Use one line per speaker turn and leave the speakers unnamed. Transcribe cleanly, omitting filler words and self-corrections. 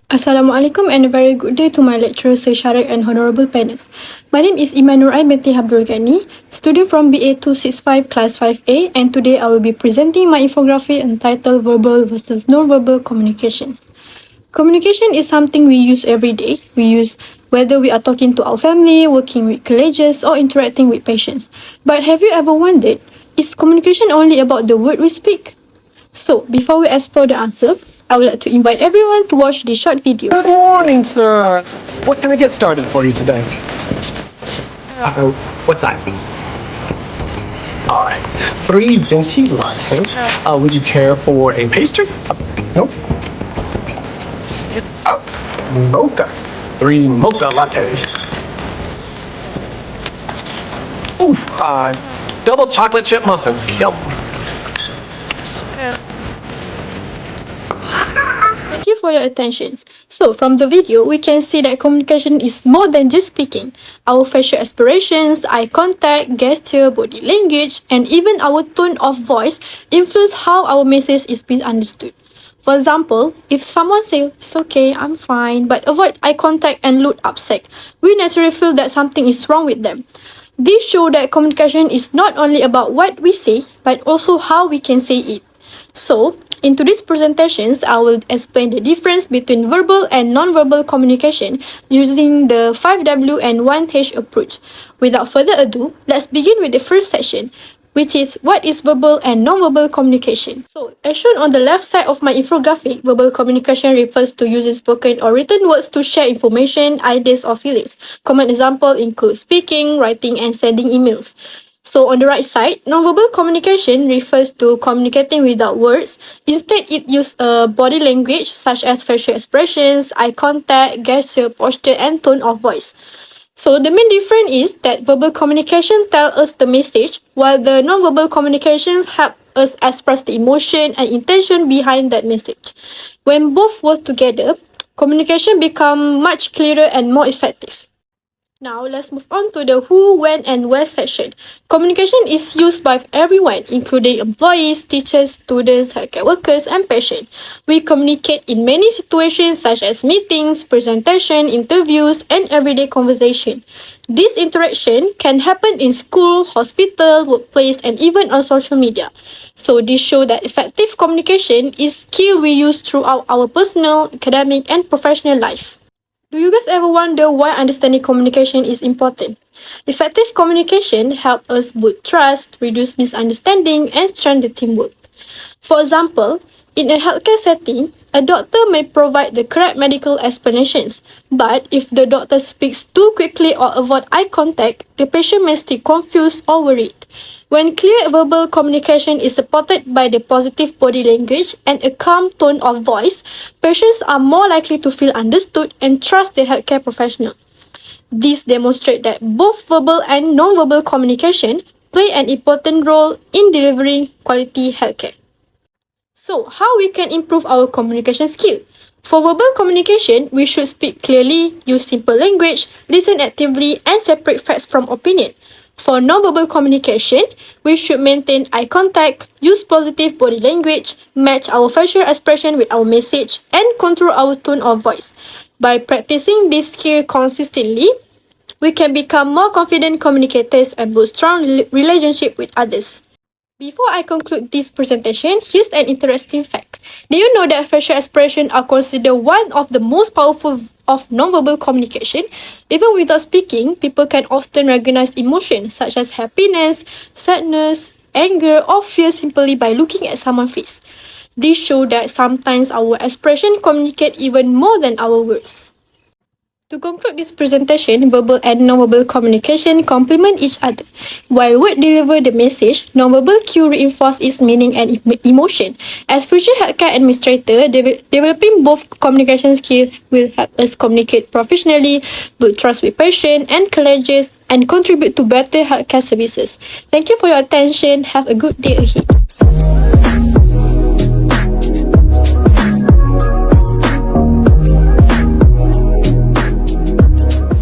Assalamualaikum and a very good day to my lecturers, Syarif and honorable panels. My name is IMAN BTM543 GANI, student from BA265 class 5A, and today I will be presenting my infographic entitled Verbal versus Non-Verbal Communications. Communication is something we use every day. We use whether we are talking to our family, working with colleagues, or interacting with patients. But have you ever wondered, is communication only about the word we speak? So, before we explore the answer, I would like to invite everyone to watch this short video.
Good morning, sir. What can I get started for you today? What size? All right. 3 BINTI lattes. Would you care for a pastry? Nope. Mocha. 3 mocha lattes. Oof. Double chocolate chip muffin. Yum.
Thank you for your attention. So, from the video, we can see that communication is more than just speaking. Our facial expressions, eye contact, gesture, body language, and even our tone of voice influence how our message is being understood. For example, if someone says, "It's okay, I'm fine," but avoid eye contact and look upset, we naturally feel that something is wrong with them. This shows that communication is not only about what we say, but also how we can say it. So, in today's presentations, I will explain the difference between verbal and non-verbal communication using the 5W and 1H approach. Without further ado, let's begin with the first section, which is what is verbal and non-verbal communication. So, as shown on the left side of my infographic, verbal communication refers to using spoken or written words to share information, ideas, or feelings. Common examples include speaking, writing, and sending emails. So on the right side, non-verbal communication refers to communicating without words. Instead, it uses body language such as facial expressions, eye contact, gesture, posture, and tone of voice. So the main difference is that verbal communication tells us the message, while the non-verbal communications help us express the emotion and intention behind that message. When both work together, communication becomes much clearer and more effective. Now, let's move on to the who, when, and where section. Communication is used by everyone, including employees, teachers, students, healthcare workers, and patients. We communicate in many situations such as meetings, presentation, interviews, and everyday conversation. This interaction can happen in school, hospital, workplace, and even on social media. So, this shows that effective communication is skill we use throughout our personal, academic, and professional life. Do you guys ever wonder why understanding communication is important? Effective communication helps us build trust, reduce misunderstanding, and strengthen teamwork. For example, in a healthcare setting, a doctor may provide the correct medical explanations, but if the doctor speaks too quickly or avoid eye contact, the patient may stay confused or worried. When clear verbal communication is supported by the positive body language and a calm tone of voice, patients are more likely to feel understood and trust the healthcare professional. This demonstrates that both verbal and non-verbal communication play an important role in delivering quality healthcare. So, how we can improve our communication skill? For verbal communication, we should speak clearly, use simple language, listen actively, and separate facts from opinion. For non-verbal communication, we should maintain eye contact, use positive body language, match our facial expression with our message, and control our tone of voice. By practicing this skill consistently, we can become more confident communicators and build strong relationships with others. Before I conclude this presentation, here's an interesting fact. Do you know that facial expressions are considered one of the most powerful of non-verbal communication? Even without speaking, people can often recognize emotions such as happiness, sadness, anger, or fear simply by looking at someone's face. This shows that sometimes our expressions communicate even more than our words. To conclude this presentation, verbal and non-verbal communication complement each other. While words deliver the message, non-verbal cue reinforce its meaning and emotion. As future healthcare administrator, developing both communication skills will help us communicate professionally, build trust with patients and colleagues, and contribute to better healthcare services. Thank you for your attention. Have a good day ahead.